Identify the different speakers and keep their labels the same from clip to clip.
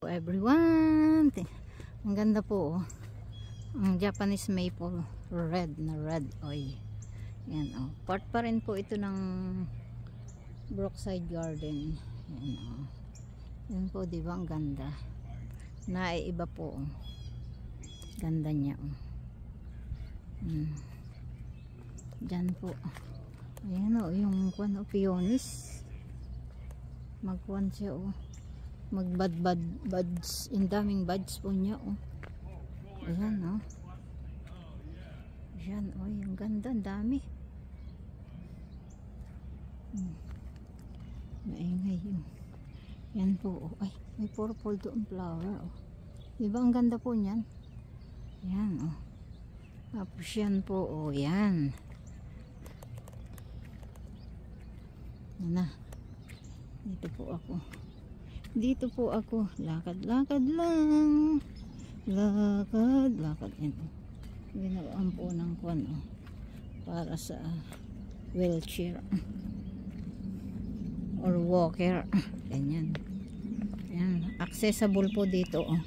Speaker 1: Everyone, ang ganda po, oh. Ang Japanese maple red na red oil. Yan, oh. Part pa rin po ito ng Brookside Garden. Yan, oh. Yan po, di ba ang ganda? Naiiba po, oh. Ganda niya, oh. Diyan po. Ayan, oh, yung peonis. Magkuhan siya, oh. Buds, yung daming buds po niya, oh. Ayan, oh. Ayan, oh, yung ganda, ang dami. Maingay yun. Yan po, oh. Ay, may purple doon flower, oh. Diba ang ganda po niyan? Yan, oh. Tapos yan po, oh, yan. Yan na. Dito po ako, lakad-lakad lang, lakad. Yan, ginawaan po ng kwan, para sa wheelchair or walker. Ganyan. Yan, accessible po dito, oh.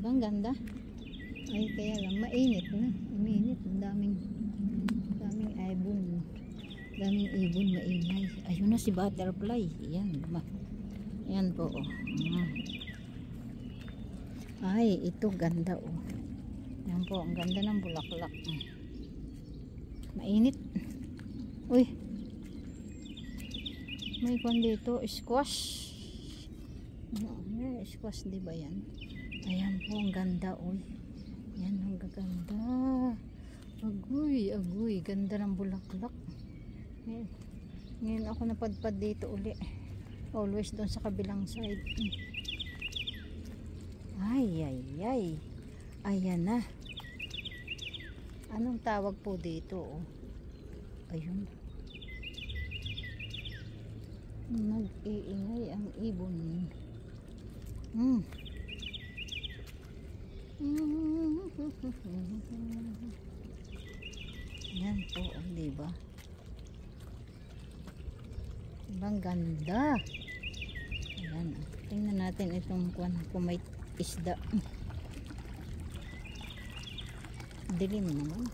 Speaker 1: Ang ganda. Ay, kaya lang mainit na. Uminit, daming ibon, maingay. Ayun na si butterfly. Yan, yan po, oh. Ay, ito ganda, oh. Yan po, ang ganda ng bulaklak. Mainit. Uy, may kwan dito, squash. Squash, di ba yan? Ayan po, ang ganda, uy. Yan, ang gaganda. Agoy, ganda ng bulaklak. Ngayon ako napadpad dito uli. Always doon sa kabilang side. Ay. Ayan na. Anong tawag po dito, oh? Ayun. Nag-iingay ang ibon. Yan po, diba? Ang ganda. Ayan, tingnan natin itong kung may isda. Dilim naman.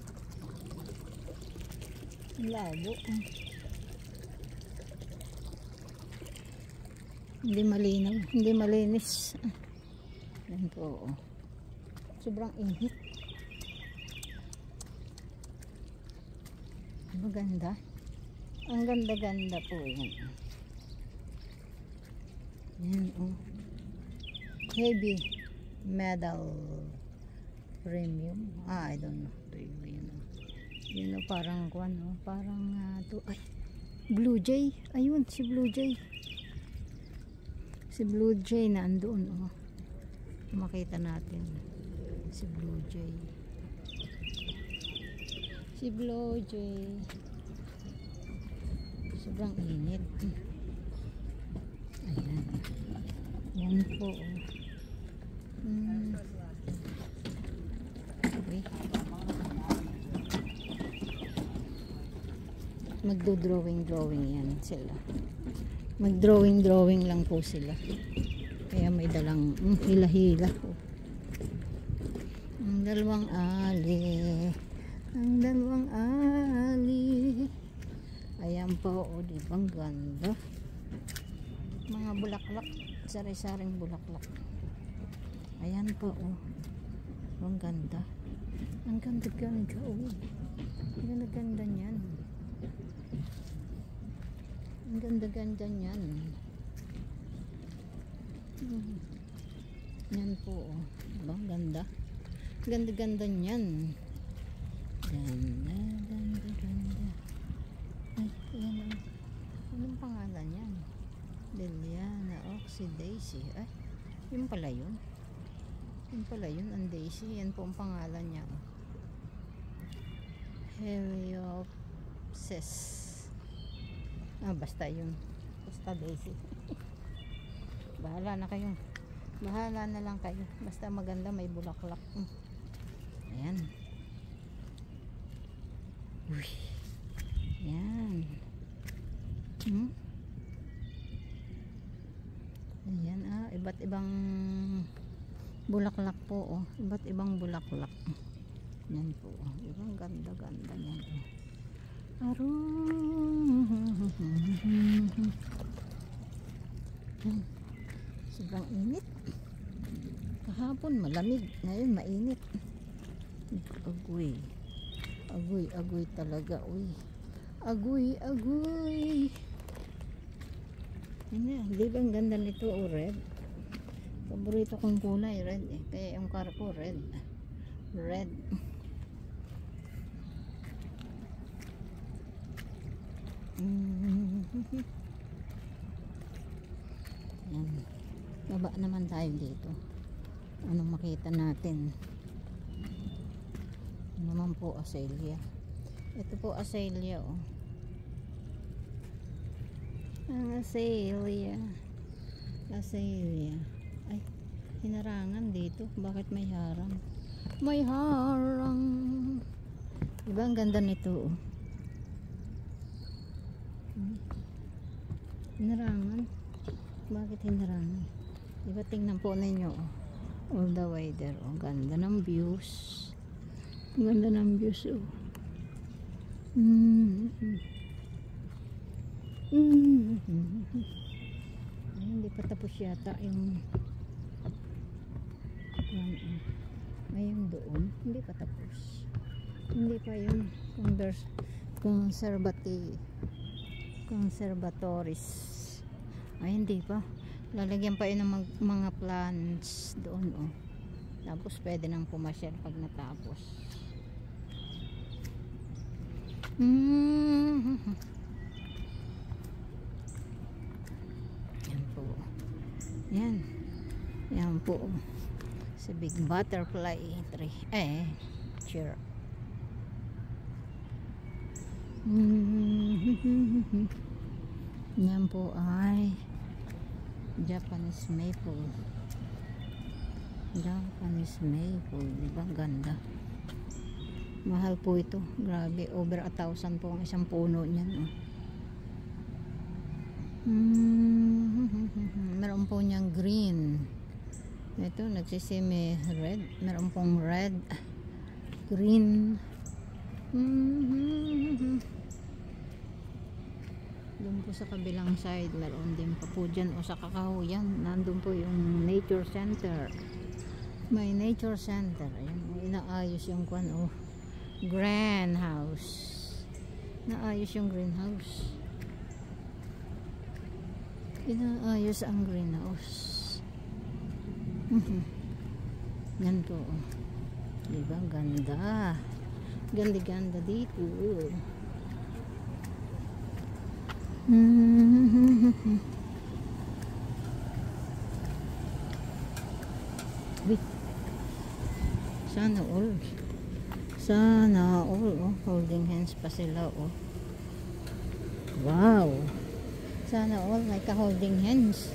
Speaker 1: Labo. Hindi malinaw, hindi malinis. Ayan po, oh. Sobrang init. Maganda. Ang ganda-ganda po yan. Yan, oh. Heavy metal premium. I don't know. Yun, oh, parang kwan, oh. Parang ay, blue jay. Ayun, si blue jay. Si blue jay na andoon, oh. Makita natin. Si blue jay. Sobrang init. Ayan. Yan po. Okay. Magdo-drawing yan sila. Mag-drawing lang po sila. Kaya may dalang hila-hila po. Ang dalawang ali. Ayan po, o, di bang ganda? Mga bulaklak, sari-saring bulaklak. Ayan po, oh. Ang ganda. Ang ganda-ganda, oh. Ang ganda-ganda niyan. Ang ganda-ganda niyan. Yan po, oh. Ang ganda. Ganda-ganda niyan. Ganda. Ay, yan, oh. Anong pangalan yan? Liliana Oxydaisy. Ay, yun pala yun. Ang daisy. Yan po ang pangalan niya. Heliopsis. Basta yun. Basta daisy. Bahala na lang kayo. Basta maganda, may bulaklak. Ayan. Uy. Yan. Ayan, iba't ibang bulaklak po, iba't ibang bulaklak. Yan po, ibang ganda-ganda niyan. Sobrang init. Kahapon malamig, ngayon mainit. Agoy. Agoy talaga, uy. Agoy. Yan, di ba ang ganda nito, red? Paborito kong kulay, red eh. Kaya yung car ko, red. Red. Yan. Baba naman tayo dito. Anong makita natin? Ano naman po, azalea. Ito po azalea, oh. Ang azalea. Ay, hinarangan dito. Bakit may harang? May harang. Diba ang ganda nito, oh. Hinarangan. Bakit hinarangan? Diba tingnan po ninyo, oh. All the way there, oh. Ganda ng views. Ganda ng views, oh. Ay, hindi pa tapos yata yung ayun doon, hindi pa tapos, hindi pa yung conservatories, ay hindi pa, lalagyan pa yun ng mga plants doon, oh. Tapos pwede nang pumasyal pag natapos. Yan po sa big butterfly tree, chair. Yan po ay Japanese maple. Diba ganda? Mahal po ito, grabe, over 1,000 po ang isang puno niyan, oh. Meron po niyang green. Ito nagsisimi red. Meron pong red, green. Doon po sa kabilang side meron din pa po dyan, o sa kakahuyan nandun po yung nature center. May nature center. Ayan, inaayos yung greenhouse. Inaayos yung greenhouse. Inaayos ang greenhouse. Yan po, diba ganda, ganda dito. Sana all, oh. Holding hands pa sila, oh. Wow, sana all may ka-holding hands.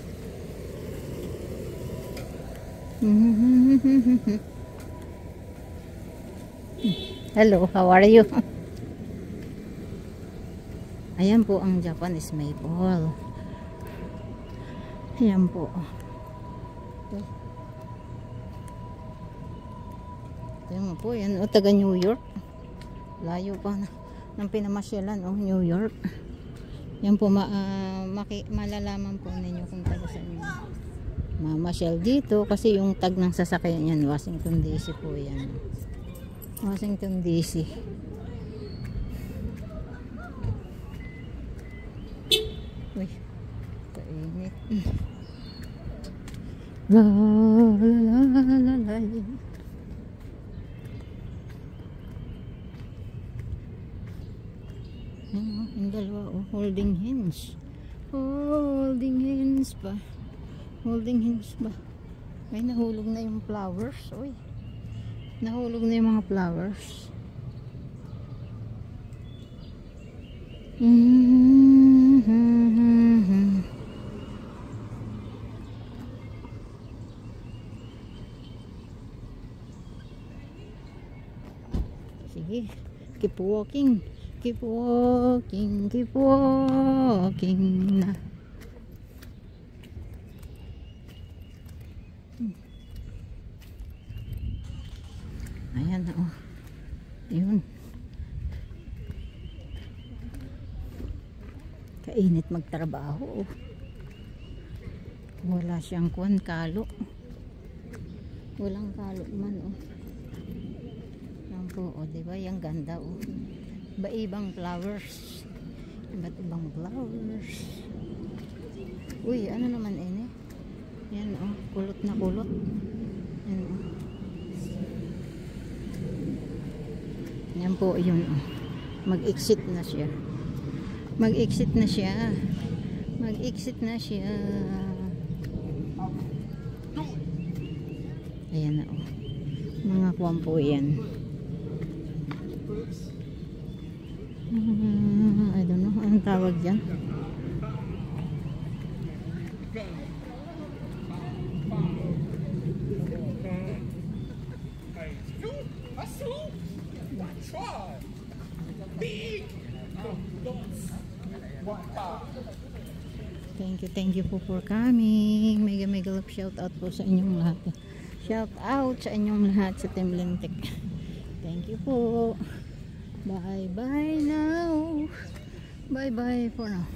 Speaker 1: Hello, how are you? Ayan po ang Japanese maple. Ayan po. Ayan po, yan, taga New York. Layo pa ng pinamasyalan, New York. Yan po, malalaman po ninyo kung taga saan yun. Mamasyal dito kasi yung tag ng sasakyan yan, Washington DC po yan. Washington DC. Uy, kainit. La la la la. Yung dalawa, holding hands. Holding hands pa. Ay, nahulog na yung flowers. Uy, nahulog na yung mga flowers. Sige, keep walking na. Ayan, oh. Yun. Kainit magtrabaho, oh. Wala siyang kalo. Walang kalo man, oh. Yan po, oh, diba? Yung ganda, oh. Iba-ibang flowers. Iba't ibang flowers. Uy, ano naman ini? Yan, oh. Kulot na kulot. Yan, oh. Yan po, yun, oh. Mag-exit na siya. Mag-exit na siya. Mag-exit na siya. Ayan na, oh. Mga kuwan po yan. I don't know. Anong tawag dyan? Thank you po for coming. Mega love shout out po sa inyong lahat. Shout out sa inyong lahat sa Team Lintik. Thank you po. Bye bye now. Bye bye for now.